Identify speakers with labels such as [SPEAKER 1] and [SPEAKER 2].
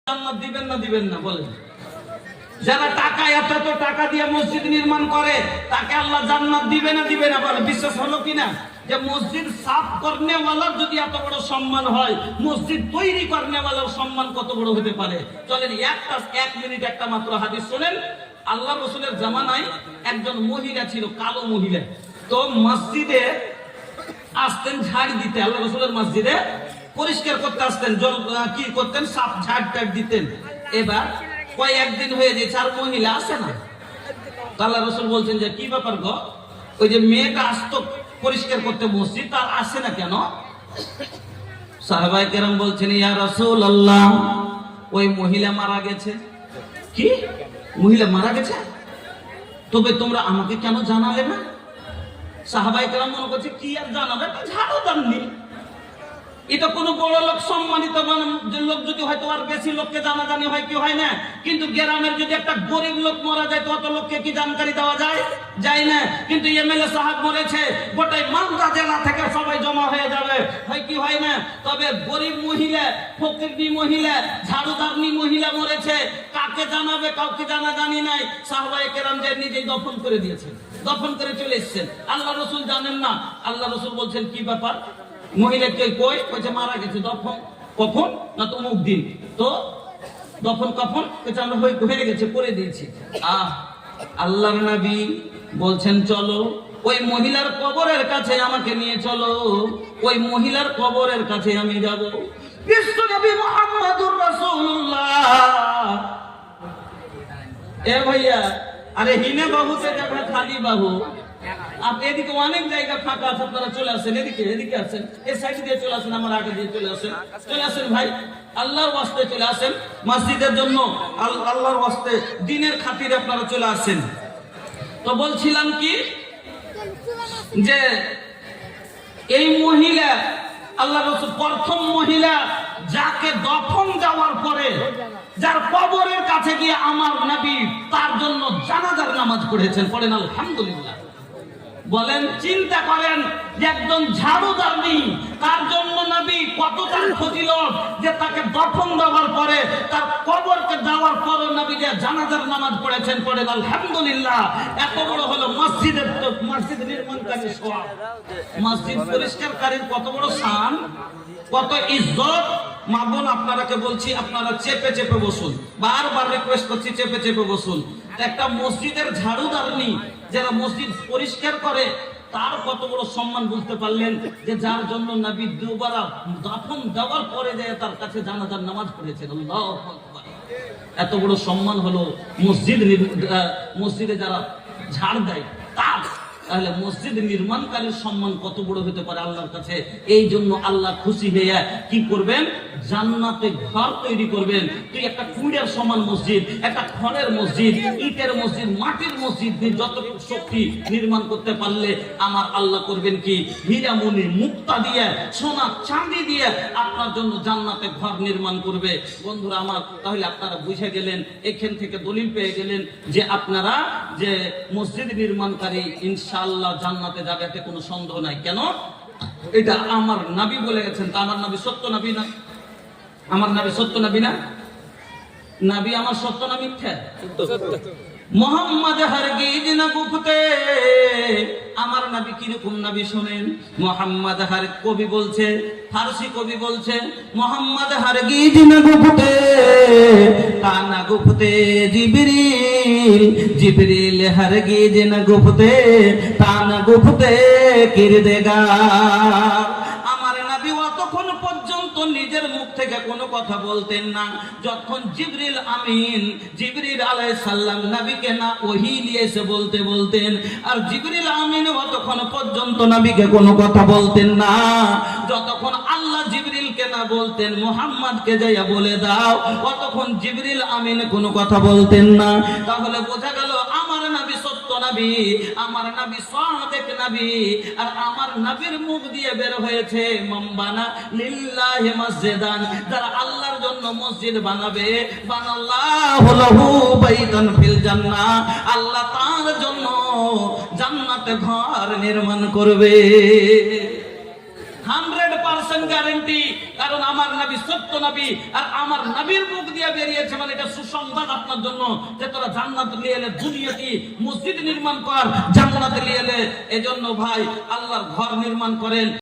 [SPEAKER 1] জান্নাত দিবেন না দিবেন না বলেন? যারা টাকা এত টাকা দিয়ে মসজিদ নির্মাণ করে তাকে আল্লাহ জান্নাত দিবে না দিবে না বলে? বিশ্বাস হলো কিনা যে মসজিদ সাফ করনেওয়ালার যদি এত বড় সম্মান হয়, মসজিদ তৈরি করনেওয়ালার সম্মান কত বড় হতে পারে? চলেন এক মিনিট একটা মাত্র হাদিস শুনেন। আল্লাহ রাসূলের জামানায় একজন মহিলা ছিল, কালো মহিলা। তো মসজিদে আসতেন ঝাড় দিতে, আল্লাহ রাসূলের মসজিদে পরিষ্কার করতে আসতেন, কি করতেন, সাফ ঝাড় টাড় দিতেন। এবার কয়েকদিন হয়ে যে চার মহিলা আসে না। আল্লাহ রাসূল বলছেন যে কি ব্যাপার গো, ওই যে মেয়েটা আসতো পরিষ্কার করতে মসজিদ, তার আসে না কেন? সাহাবায়ে কেরাম বলছেন ইয়া রাসূলুল্লাহ, ওই মহিলা মারা গেছে। কি মহিলা মারা গেছে? তবে তোমরা আমাকে কেন জানালে না? সাহাবায়ে কেরাম মনে করছে কি আর জানাবে, ঝাড়ু দাননি। এটা কোনো বড় লোক সম্মানিত লোক যদি হয়তো আর বেশি লোককে জানাজানি হয় কি হয় না, কিন্তু গ্রামের যদি একটা গরিব লোক মারা যায় তো অত লোককে কি জানকারি দেওয়া যায়? যায় না। কিন্তু এমএলএ সাহেব মরেছে, গোটাই মালদা জেলা থেকে সবাই জমা হয়ে যাবে, হয় কি হয় না? তবে গরিব মহিলা, ফকিরনি মহিলা, ঝাড়ুদারনি মহিলা মরেছে, কাকে জানাবে? কাউকে জানাজানি নাই। সাহাবায়ে কেরাম যে নিজেই দফন করে দিয়েছেন, দফন করে চলে এসেছেন। আল্লাহ রাসূল জানেন না। আল্লাহ রাসূল বলছেন কি ব্যাপার, মহিলাকে কই? কইছে মারা গেছে। দফন কখন? না তো অমুক দিন। তো দফন কখন? কইছে আমরা হয়ে গেছে, করে দিয়েছি। আল্লাহর নবী বলছেন চলো ওই মহিলার কবরের কাছে আমাকে নিয়ে চলো, ওই মহিলার কবরের কাছে আমি যাব। বিশ্ব নবী মুহাম্মদুর রাসূলুল্লাহ। এ ভাইয়া, আরে হিনে বাহুতে যাবে খালি বাহু। আপনি এদিকে অনেক জায়গা ফাঁকা আছে, আপনারা চলে আসেন, এদিকে আসেন, এই সাইড দিয়ে চলে আসেন, আমার আগে দিয়ে চলে আসেন, চলে আসেন ভাই, আল্লাহর ওয়াস্তে চলে আসেন, মসজিদের জন্য আল্লাহর ওয়াস্তে দ্বীনের খাতিরে আপনারা চলে আসেন। তো বলছিলাম কি যে এই মহিলা আল্লাহ রাসূল প্রথম মহিলা যাকে দফন যাওয়ার পরে যার কবরের কাছে গিয়ে আমার নবী তার জন্য জানাজার নামাজ পড়েছেন। পড়েন আলহামদুলিল্লাহ। বলেন, চিন্তা করেন যে একজন ঝাড়ুদারনি, তার জন্য নবী কতটা ফজিলত যে তাকে দফন দেওয়ার পরে তার কবরকে যাওয়ার পরে নবী যে জানাজার নামাজ পড়েছেন। পড়েন আলহামদুলিল্লাহ। এত বড় হলো মসজিদ নির্মাণকারীর সওয়াব, মসজিদ পরিষ্কারকারীর কত বড় শান, কত ইজ্জত। মা বোন আপনারাকে বলছি, আপনারা চেপে চেপে বসুন, বারবার রিকোয়েস্ট করছি চেপে চেপে বসুন। একটা মসজিদের ঝাড়ুদারনি যারা মসজিদ পরিষ্কার করে তার কত বড় সম্মান বুঝতে পারলেন যে যার জন্য নবী দুবার দাফন দেওয়ার পরে যায় তার কাছে জানাজার নামাজ পড়েছেন। আল্লাহু আকবার। এত বড় সম্মান হলো মসজিদে যারা ঝাড় দেয় তার। তাহলে মসজিদ নির্মাণকারীর সম্মান কত বড় হতে পারে আল্লাহর কাছে। এই জন্য আল্লাহ খুশি হয়ে কি করবেন? জান্নাতে ঘর তৈরি করবেন। তুই একটা কুড়ের সমান মসজিদ, একটা খড়ের মসজিদ, ইটের মসজিদ, মাটির মসজিদ যত শক্তি নির্মাণ করতে পারলে আমার আল্লাহ করবেন কি? হীরামণি মুক্তা দিয়ে, সোনা চাঁদি দিয়ে আপনার জন্য জান্নাতে ঘর নির্মাণ করবে। বন্ধুরা আমার, তাহলে আপনারা বুঝে গেলেন, এখান থেকে দলিল পেয়ে গেলেন যে আপনারা যে মসজিদ নির্মাণকারী ইনশাআল্লাহ জান্নাতে যাবে, এতে কোনো সন্দেহ নাই। কেন? এটা আমার নবী বলে গেছেন। তা আমার নবী সত্য নবী না? আমার নবী সত্য নবী না? নবী আমার সত্য না মিথ্যা? মোহাম্মদ হারগিজ না গুফতে। আমার নবী কিরকম নবী শুনেন। মোহাম্মদ হার কবি বলছে, ফারসি কবি বলছে, মোহাম্মদ হারগিজ না গুফতে কানা গুফতে জিবরিল, জিবরিল হারগিজ না গুফতে কানা গুফতে কিরদেগার। আমার নবী অতক্ষণ পর্যন্ত নিজের মুখ থেকে কোনো কথা বলতেন না যখন জিবরিল আমিন, জিবরিল আলাইহিস সালাম নবীকে না ওহী নিয়ে এসে বলতেন। আর জিবরিল আমিন অতক্ষণ পর্যন্ত নবীকে কোনো কথা বলতেন না যতক্ষণ আল্লাহ জিবরিলকে না বলতেন মুহাম্মদকে যাইয়া বলে দাও, অতক্ষণ জিবরিল আমিন কোনো কথা বলতেন না। তাহলে বোঝা গেল আমার নবী সত্য নবী, আমার নবী সাদিক নবী। আর আমার নবীর মুখ দিয়ে বের হয়েছে মামবানা লিল্লাহি মসজিদান, যারা আল্লাহর জন্য মসজিদ বানাবে, বানাল্লাহু লাহু বাইতান ফিল জান্নাহ, আল্লাহ তার জন্য জান্নাতে ঘর নির্মাণ করবে। 100% গ্যারান্টি, কারণ আমার নবী সত্য নবী, আর আমার নবীর মুখ দিয়ে বেরিয়েছে মানে এটা সুসংবাদ আপনার জন্য যে তোরা জান্নাত নিয়ে এলে দুনিয়াতে মসজিদ নির্মাণ কর, জান্নাতে নিয়ে এলে। এজন্য ভাই আল্লাহর ঘর নির্মাণ করেন।